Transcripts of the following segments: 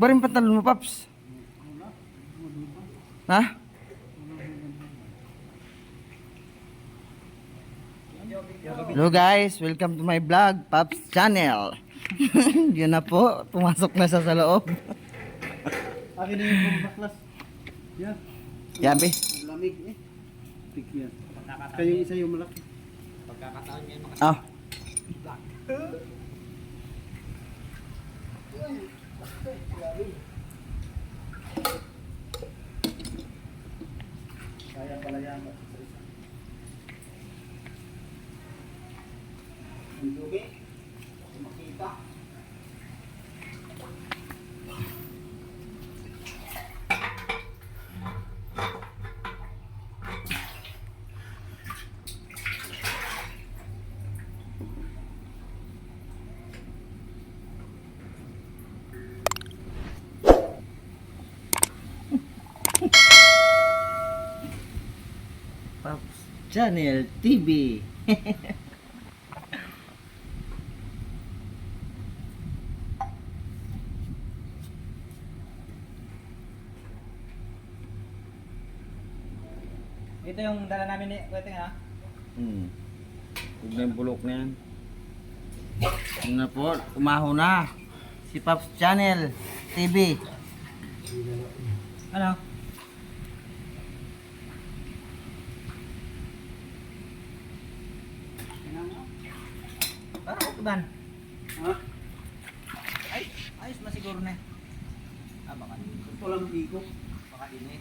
ba rin pantalon mo, Paps? Ha? Hello guys, welcome to my vlog, Paps Channel. Yun na po, pumasok na siya sa loob. Akin na yung baklas. Yan. Yabi. Lamig eh. Tik yan. Kayo isa yung malaki. Pagkakataon niya yung Ah. Kaya pala yan. Ang dumi. Makita. Paps Channel TV. Ito yung dala namin ni Kuya Ting, ha? Huwag na yung bulok na yan. Yun na po, umaho na. Si Paps Channel TV. Ano? Parang ukuban. Ha? Ay, ayos na siguro na. Ah, baka Ito lang biko. baka din eh.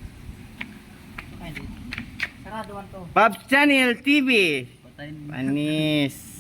Baka hindi. Saraduan to. Paps Channel TV. Patayin mo. Panis.